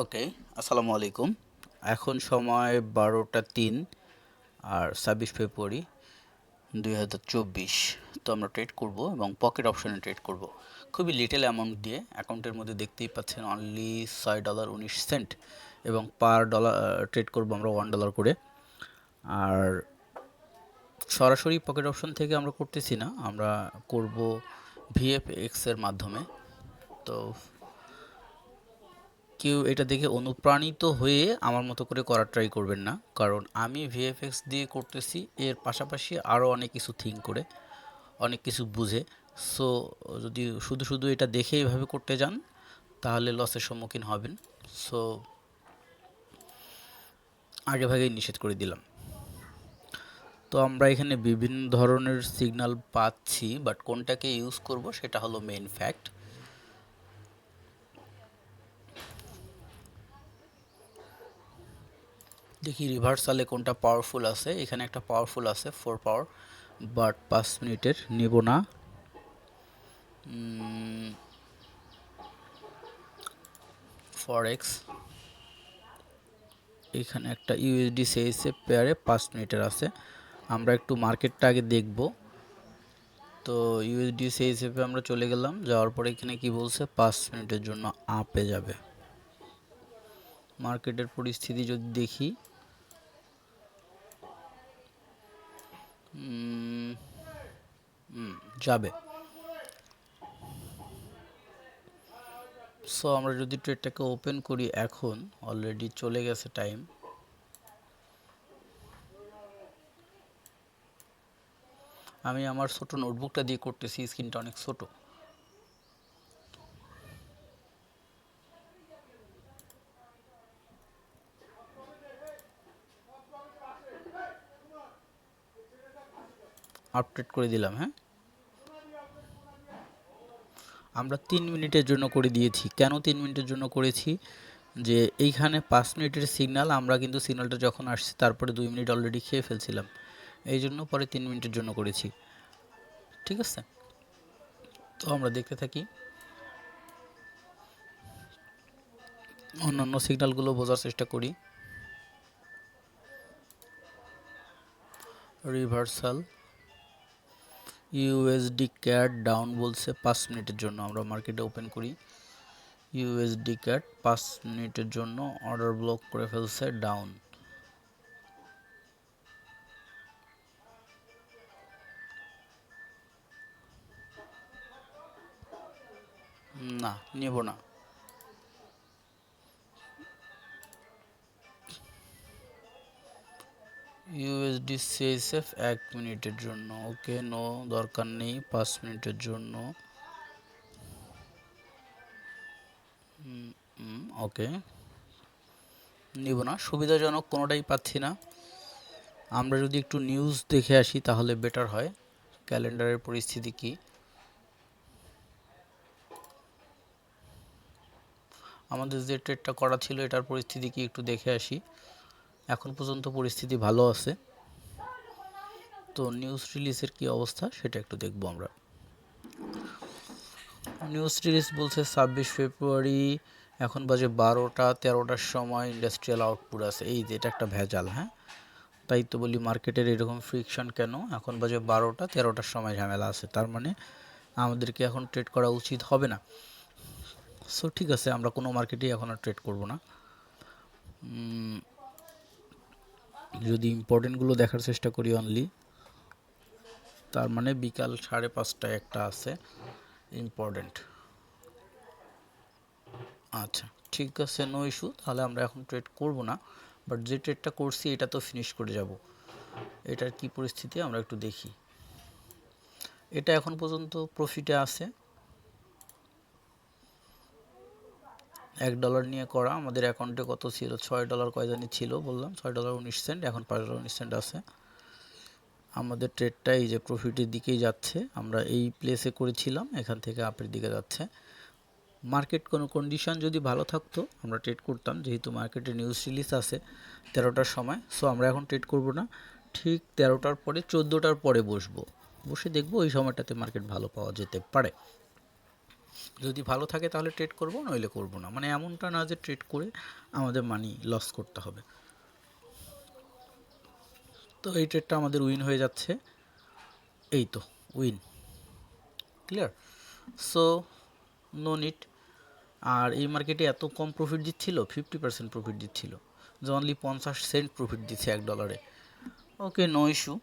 ওকে, আসসালামু আলাইকুম। এখন সময় 12টা 3 আর 26 ফেব্রুয়ারি 2024। তো আমরা ট্রেড করব এবং পকেট অপশনে ট্রেড করব খুবই লিটল অ্যামাউন্ট দিয়ে। অ্যাকাউন্টের মধ্যে দেখতেই পাচ্ছেন অনলি $6.19 এবং পার ডলার ট্রেড করব আমরা $1 করে। আর সরাসরি পকেট অপশন থেকে আমরা করতেছি না, আমরা করব ভিএফএক্স এর মাধ্যমে। তো কেউ এটা দেখে অনুপ্রাণিত হয়ে আমার মতো করে করার ট্রাই করবেন না, কারণ আমি ভিএফএক্স দিয়ে করতেছি, এর পাশাপাশি আরও অনেক কিছু থিঙ্ক করে, অনেক কিছু বুঝে। সো যদি শুধু শুধু এটা দেখে এইভাবে করতে যান তাহলে লসের সম্মুখীন হবেন। সো আগে ভাগেই নিষেধ করে দিলাম। তো আমরা এখানে বিভিন্ন ধরনের সিগন্যাল পাচ্ছি, বাট কোনটাকে ইউজ করব সেটা হলো মেইন ফ্যাক্ট। দেখি রিভার্সালে কোনটা পাওয়ারফুল আছে। এখানে একটা পাওয়ারফুল আছে 4 পাওয়ার, বাট 5 মিনিটের নেব না। ফরেক্স এখানে একটা ইউএসডি সিএসএফ পেয়ারে 5 মিনিটের আছে। আমরা একটু মার্কেটটা আগে দেখব। তো ইউএসডি সিএসএফে আমরা চলে গেলাম, যাওয়ার পরে এখানে কি বলছে 5 মিনিটের জন্য আপে যাবে। মার্কেটের পরিস্থিতি যদি দেখি, যাবে। সো আমরা যদি ট্রেডটাকে ওপেন করি, এখন অলরেডি চলে গেছে টাইম। আমি আমার ছোট নোটবুকটা দিয়ে করতেছি, স্ক্রিনটা অনেক ছোট। আপডেট করে দিলাম। হ্যাঁ, আমরা 3 মিনিটের জন্য করে দিয়েছি। কেন 3 মিনিটের জন্য করেছি? যে এইখানে 5 মিনিটের সিগন্যাল, আমরা কিন্তু সিগন্যালটা যখন আসছে তারপরে 2 মিনিট অলরেডি খেয়ে ফেলছিলাম, এই জন্য পরে 3 মিনিটের জন্য করেছি। ঠিক আছে, তো আমরা দেখতে থাকি, অন্যান্য সিগন্যালগুলো বোঝার চেষ্টা করি। রিভার্সাল ইউএসডি ক্যাট ডাউন বলছে 5 মিনিটের জন্য। আমরা মার্কেটে ওপেন করি, ইউএসডি ক্যাট 5 মিনিটের জন্য অর্ডার ব্লক করে ফেলছে, ডাউন। না, নেব না। ইউএসডি সিএসএফ 1 মিনিটের জন্য, ওকে, নো, দরকার নেই। 5 মিনিটের জন্য, ওকে, নিব না। সুবিধাজনক কোনোটাই পাচ্ছি না। আমরা যদি একটু নিউজ দেখে আসি তাহলে বেটার হয়। ক্যালেন্ডারের পরিস্থিতি কি? আমাদের যে ট্রেডটা করা ছিল এটার পরিস্থিতি কি একটু দেখে আসি। এখন পর্যন্ত পরিস্থিতি ভালো আছে। তো নিউজ রিলিজের কি অবস্থা সেটা একটু দেখব আমরা। নিউজ রিলিজ বলছে 26 ফেব্রুয়ারি, এখন বাজে 12টা 13টার সময় ইন্ডাস্ট্রিয়াল আউটপুট আছে। এই যে এটা একটা ভেজাল। হ্যাঁ, তাই তো বলি মার্কেটের এরকম ফ্রিকশন কেন? এখন বাজে 12টা 13টার সময় ঝামেলা আছে, তার মানে আমাদেরকে এখন ট্রেড করা উচিত হবে না। সো ঠিক আছে, আমরা কোনো মার্কেটেই এখন আর ট্রেড করব না। যদি ইম্পর্টেন্টগুলো দেখার চেষ্টা করি অনলি, তার মানে বিকাল 5:30টায় একটা আছে ইম্পর্টেন্ট। আচ্ছা, ঠিক আছে, নো ইস্যু। তাহলে আমরা এখন ট্রেড করব না, বাট যে ট্রেডটা করছি এটা তো ফিনিশ করে যাব। এটার কি পরিস্থিতি আমরা একটু দেখি। এটা এখন পর্যন্ত প্রফিটে আছে। $1 নিয়ে করা। আমাদের অ্যাকাউন্টে কত ছিল? $6 কয় জানি ছিল, বললাম $6.19, এখন $5.19 আছে। আমাদের ট্রেডটা এই যে প্রফিটের দিকেই যাচ্ছে। আমরা এই প্লেসে করেছিলাম, এখান থেকে আপের দিকে যাচ্ছে। মার্কেট কোনো কন্ডিশন যদি ভালো থাকতো আমরা ট্রেড করতাম, যেহেতু মার্কেটে নিউজ রিলিজ আছে 13টার সময়। সো আমরা এখন ট্রেড করব না, ঠিক 13টার পরে 14টার পরে বসবো, বসে দেখবো ওই সময়টাতে মার্কেট ভালো পাওয়া যেতে পারে। যদি ভালো থাকে তাহলে ট্রেড করব, নইলে করব না। মানে এমনটা না যে ট্রেড করে আমাদের মানি লস করতে হবে। তো এই ট্রেডটা আমাদের উইন হয়ে যাচ্ছে, এই তো win, clear. So no need. আর এই মার্কেটে এত কম প্রফিট দিচ্ছিল, 50% প্রফিট দিচ্ছিল, যে অনলি 50 সেন্ট প্রফিট দিচ্ছে $1। ওকে, নো ইস্যু।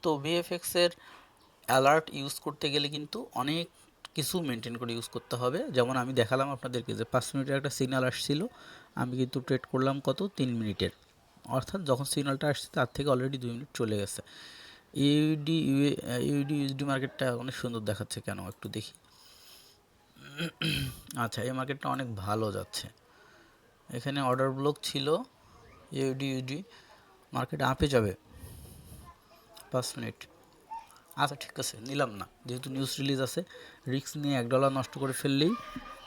তো ভিএফএক্সের অ্যালার্ট ইউজ করতে গেলে কিন্তু অনেক কিছু মেনটেন করে ইউজ করতে হবে। যেমন আমি দেখালাম আপনাদেরকে যে 5 মিনিটের একটা সিগন্যাল আসছিল, আমি কিন্তু ট্রেড করলাম কত, 3 মিনিটের, অর্থাৎ যখন সিগন্যালটা আসছে তার থেকে অলরেডি 2 মিনিট চলে গেছে। ইউএসডি মার্কেটটা অনেক সুন্দর দেখাচ্ছে কেন, একটু দেখি। আচ্ছা, এই মার্কেটটা অনেক ভালো যাচ্ছে, এখানে অর্ডার ব্লক ছিল। ইউএসডি মার্কেট আপে যাবে 5 মিনিট। আচ্ছা ঠিক আছে, নিলাম না, যেহেতু নিউজ রিলিজ আছে, রিস্ক নিয়ে $1 নষ্ট করে ফেললেই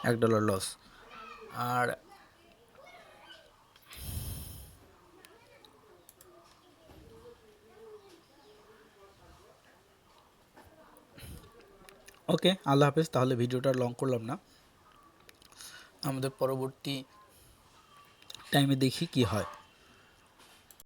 $1 লস। আর ওকে, আল্লাহ হাফেজ। তাহলে ভিডিওটা লং করলাম না, আমাদের পরবর্তী টাইমে দেখি কি হয়।